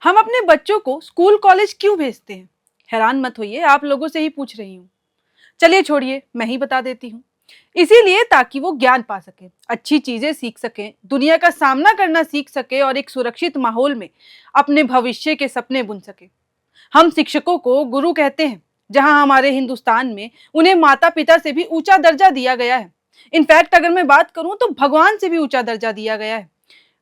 हम अपने बच्चों को स्कूल कॉलेज क्यों भेजते हैं? हैरान मत होइए, आप लोगों से ही पूछ रही हूँ। चलिए छोड़िए, मैं ही बता देती हूँ। इसीलिए ताकि वो ज्ञान पा सके, अच्छी चीजें सीख सके, दुनिया का सामना करना सीख सके और एक सुरक्षित माहौल में अपने भविष्य के सपने बुन सके। हम शिक्षकों को गुरु कहते हैं, जहाँ हमारे हिंदुस्तान में उन्हें माता पिता से भी ऊंचा दर्जा दिया गया है। इनफैक्ट अगर मैं बात करूं तो भगवान से भी ऊंचा दर्जा दिया गया है।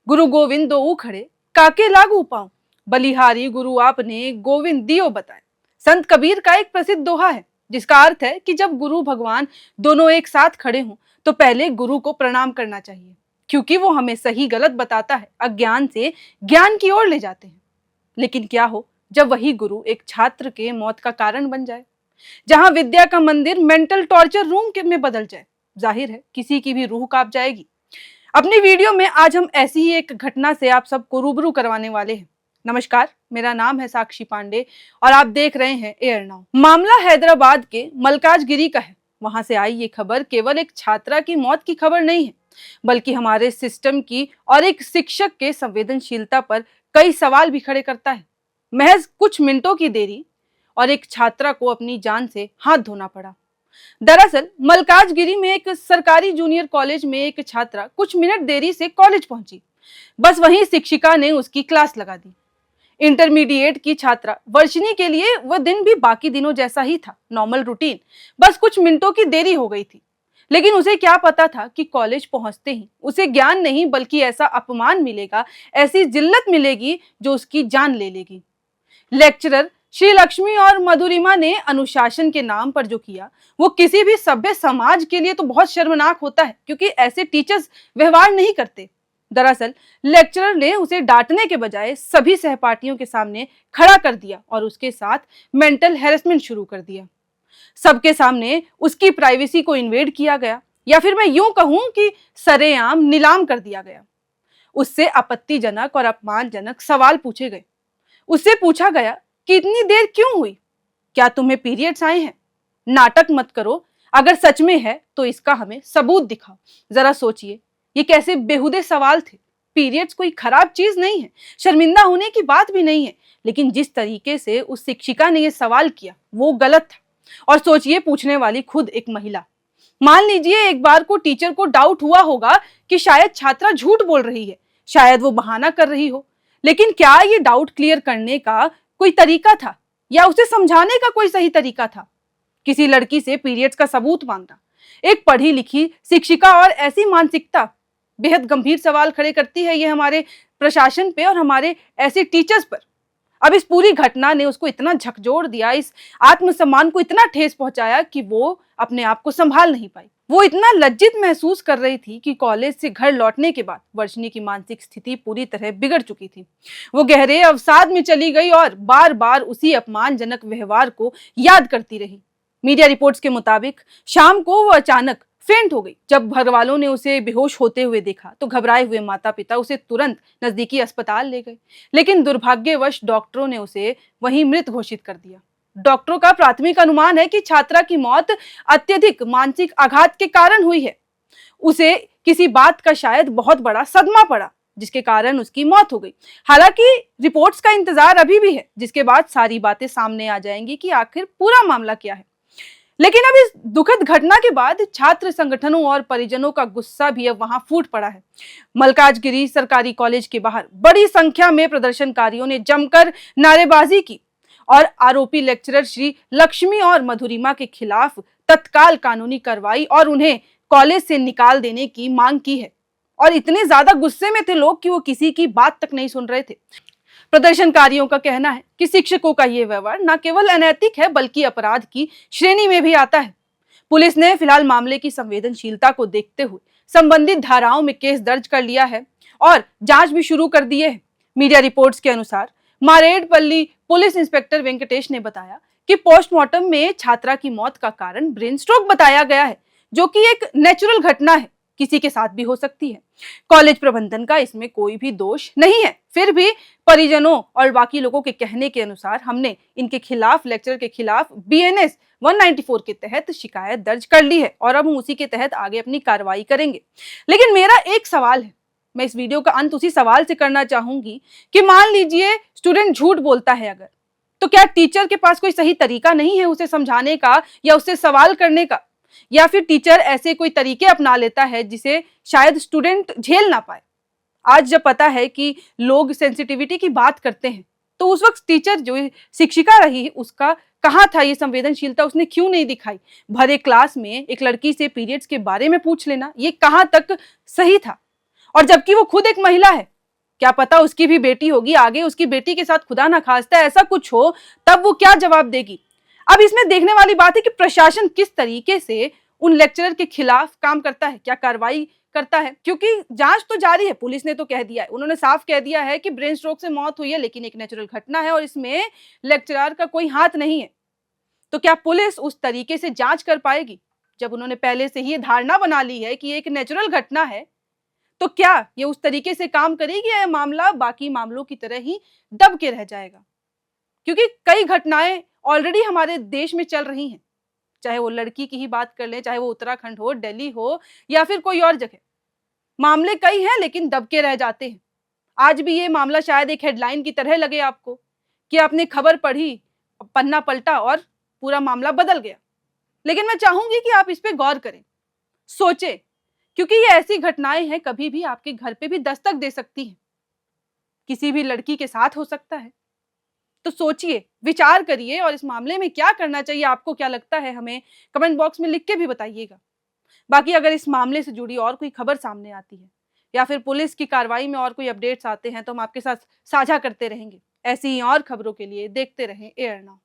गुरु गोविंद दो खड़े, काके लागू पाऊं, बलिहारी गुरु आपने गोविंद दियो बताए। संत कबीर का एक प्रसिद्ध दोहा है, जिसका अर्थ है कि जब गुरु भगवान दोनों एक साथ खड़े हों तो पहले गुरु को प्रणाम करना चाहिए, क्योंकि वो हमें सही गलत बताता है, अज्ञान से ज्ञान की ओर ले जाते हैं। लेकिन क्या हो जब वही गुरु एक छात्र के मौत का कारण बन जाए, जहां विद्या का मंदिर मेंटल टॉर्चर रूम में बदल जाए? जाहिर है किसी की भी रूह कांप जाएगी। अपनी वीडियो में आज हम ऐसी ही एक घटना से आप सबको रूबरू करवाने वाले हैं। नमस्कार, मेरा नाम है साक्षी पांडे और आप देख रहे हैं एयर नाउ। मामला हैदराबाद के मलकाजगिरी का है। वहां से आई ये खबर केवल एक छात्रा की मौत की खबर नहीं है, बल्कि हमारे सिस्टम की और एक शिक्षक के संवेदनशीलता पर कई सवाल भी खड़े करता है। महज कुछ मिनटों की देरी और एक छात्रा को अपनी जान से हाथ धोना पड़ा। दरअसल मलकाजगिरी में एक सरकारी जूनियर कॉलेज में एक छात्रा कुछ मिनट देरी से कॉलेज पहुंची। बस वहीं शिक्षिका ने उसकी क्लास लगा दी। इंटरमीडिएट की छात्रा वर्षिनी के लिए वह दिन भी बाकी दिनों जैसा ही था, नॉर्मल रूटीन। बस कुछ मिनटों की देरी हो गई थी, लेकिन उसे क्या पता था कि कॉलेज पहुंचते ही उसे ज्ञान नहीं बल्कि ऐसा अपमान मिलेगा, ऐसी जिल्लत मिलेगी जो उसकी जान ले लेगी। लेक्चरर श्री लक्ष्मी और मधुरिमा ने अनुशासन के नाम पर जो किया, वो किसी भी सभ्य समाज के लिए तो बहुत शर्मनाक होता है, क्योंकि ऐसे टीचर्स व्यवहार नहीं करते। दरअसल लेक्चरर ने उसे डांटने के बजाय सभी सहपाठियों के सामने खड़ा कर दिया और उसके साथ मेंटल हैरेसमेंट शुरू कर दिया। सबके सामने उसकी प्राइवेसी को इन्वेड किया गया, या फिर मैं यूं कहूं कि सरेआम नीलाम कर दिया गया। उससे आपत्तिजनक और अपमानजनक सवाल पूछे गए। उससे पूछा गया कि इतनी देर क्यों हुई? क्या तुम्हें पीरियड्स आए हैं? नाटक मत करो, अगर सच में है तो इसका हमें सबूत दिखाओ। जरा सोचिए, ये कैसे बेहुदे सवाल थे। पीरियड्स कोई खराब चीज नहीं है, शर्मिंदा होने की बात भी नहीं है, लेकिन जिस तरीके से उस शिक्षिका ने यह सवाल किया वो गलत था। और सोचिए, पूछने वाली खुद एक महिला। मान लीजिए एक बार को टीचर को डाउट हुआ होगा कि शायद छात्रा झूठ बोल रही है, शायद वो बहाना कर रही हो, लेकिन क्या ये डाउट क्लियर करने का कोई तरीका था, या उसे समझाने का कोई सही तरीका था? किसी लड़की से पीरियड्स का सबूत मांगना, एक पढ़ी लिखी शिक्षिका और ऐसी मानसिकता, बेहद गंभीर सवाल खड़े करती है ये हमारे प्रशासन पे और हमारे ऐसे टीचर्स पर। अब इस पूरी घटना ने उसको इतना झकझोर दिया, इस आत्मसम्मान को इतना ठेस पहुंचाया कि वो अपने आप को संभाल नहीं पाई। वो इतना लज्जित महसूस कर रही थी कि कॉलेज से घर लौटने के बाद वर्षिनी की मानसिक स्थिति पूरी तरह बिगड़ चुकी थी। वो गहरे अवसाद में चली गई और बार बार उसी अपमानजनक व्यवहार को याद करती रही। मीडिया रिपोर्ट्स के मुताबिक शाम को वो अचानक फेंट हो गई। जब घर वालों ने उसे बेहोश होते हुए देखा तो घबराए हुए माता पिता उसे तुरंत नजदीकी अस्पताल ले गए, लेकिन दुर्भाग्यवश डॉक्टरों ने उसे वहीं मृत घोषित कर दिया। डॉक्टरों का प्राथमिक अनुमान है कि छात्रा की मौत अत्यधिक मानसिक आघात के कारण हुई है। उसे किसी बात का शायद बहुत बड़ा सदमा पड़ा, जिसके कारण उसकी मौत हो गई। हालांकि रिपोर्ट्स का इंतजार अभी भी है, जिसके बाद सारी बातें सामने आ जाएंगी कि आखिर पूरा मामला क्या है। लेकिन अब इस दुखद घटना के बाद छात्र संगठनों और परिजनों का गुस्सा भी अब वहां फूट पड़ा है। मलकाजगिरी सरकारी कॉलेज के बाहर बड़ी संख्या में प्रदर्शनकारियों ने जमकर नारेबाजी की और आरोपी लेक्चरर श्री लक्ष्मी और मधुरिमा के खिलाफ तत्काल कानूनी कार्रवाई और उन्हें कॉलेज से निकाल देने की मांग की है। और इतने ज्यादा गुस्से में थे लोग कि वो किसी की बात तक नहीं सुन रहे थे। प्रदर्शनकारियों का कहना है कि शिक्षकों का यह व्यवहार न केवल अनैतिक है बल्कि अपराध की श्रेणी में भी आता है। पुलिस ने फिलहाल मामले की संवेदनशीलता को देखते हुए संबंधित धाराओं में केस दर्ज कर लिया है और जांच भी शुरू कर दी है। मीडिया रिपोर्ट्स के अनुसार मारेडपल्ली पुलिस इंस्पेक्टर वेंकटेश ने बताया कि पोस्टमार्टम में छात्रा की मौत का कारण ब्रेन स्ट्रोक बताया गया है, जो कि एक नेचुरल घटना है, किसी के साथ भी हो सकती है। कॉलेज प्रबंधन का इसमें कोई भी दोष नहीं है। फिर भी परिजनों और बाकी लोगों के कहने के अनुसार हमने इनके खिलाफ, लेक्चरर के खिलाफ BNS 194 के तहत शिकायत दर्ज कर ली है और अब हम उसी के तहत आगे अपनी कार्रवाई करेंगे। लेकिन मेरा एक सवाल है, मैं इस वीडियो का अंत उसी सवाल से करना चाहूंगी कि मान लीजिए स्टूडेंट झूठ बोलता है अगर, तो क्या टीचर के पास कोई सही तरीका नहीं है उसे समझाने का या उससे सवाल करने का, या फिर टीचर ऐसे कोई तरीके अपना लेता है जिसे शायद स्टूडेंट झेल ना पाए। आज जब पता है कि लोग सेंसिटिविटी की बात करते हैं, तो उस वक्त टीचर जो शिक्षिका रही उसका कहाँ था ये संवेदनशीलता, उसने क्यों नहीं दिखाई। भरे क्लास में एक लड़की से पीरियड्स के बारे में पूछ लेना ये कहाँ तक सही था, और जबकि वो खुद एक महिला है। क्या पता उसकी भी बेटी होगी, आगे उसकी बेटी के साथ खुदा ना खास्ता ऐसा कुछ हो, तब वो क्या जवाब देगी। अब इसमें देखने वाली बात है कि प्रशासन किस तरीके से उन लेक्चरर के खिलाफ काम करता है, क्या कार्रवाई करता है, क्योंकि जांच तो जारी है। पुलिस ने तो कह दिया है, उन्होंने साफ कह दिया है कि ब्रेन स्ट्रोक से मौत हुई है, लेकिन एक नेचुरल घटना है और इसमें लेक्चरर का कोई हाथ नहीं है। तो क्या पुलिस उस तरीके से जांच कर पाएगी? जब उन्होंने पहले से ही धारणा बना ली है कि एक नेचुरल घटना है, तो क्या ये उस तरीके से काम करेगी या मामला बाकी मामलों की तरह ही दब के रह जाएगा? क्योंकि कई घटनाएं ऑलरेडी हमारे देश में चल रही हैं, चाहे वो लड़की की ही बात कर लें, चाहे वो उत्तराखंड हो, दिल्ली हो या फिर कोई और जगह। मामले कई हैं लेकिन दबके रह जाते हैं। आज भी ये मामला शायद एक हेडलाइन की तरह लगे आपको कि आपने खबर पढ़ी, पन्ना पलटा और पूरा मामला बदल गया। लेकिन मैं चाहूंगी कि आप इस पे गौर करें, सोचें, क्योंकि ये ऐसी घटनाएं हैं कभी भी आपके घर पे भी दस्तक दे सकती हैं, किसी भी लड़की के साथ हो सकता है। तो सोचिए, विचार करिए और इस मामले में क्या करना चाहिए, आपको क्या लगता है हमें कमेंट बॉक्स में लिख के भी बताइएगा। बाकी अगर इस मामले से जुड़ी और कोई खबर सामने आती है या फिर पुलिस की कार्रवाई में और कोई अपडेट्स आते हैं तो हम आपके साथ साझा करते रहेंगे। ऐसी ही और खबरों के लिए देखते रहें एयर नाउ।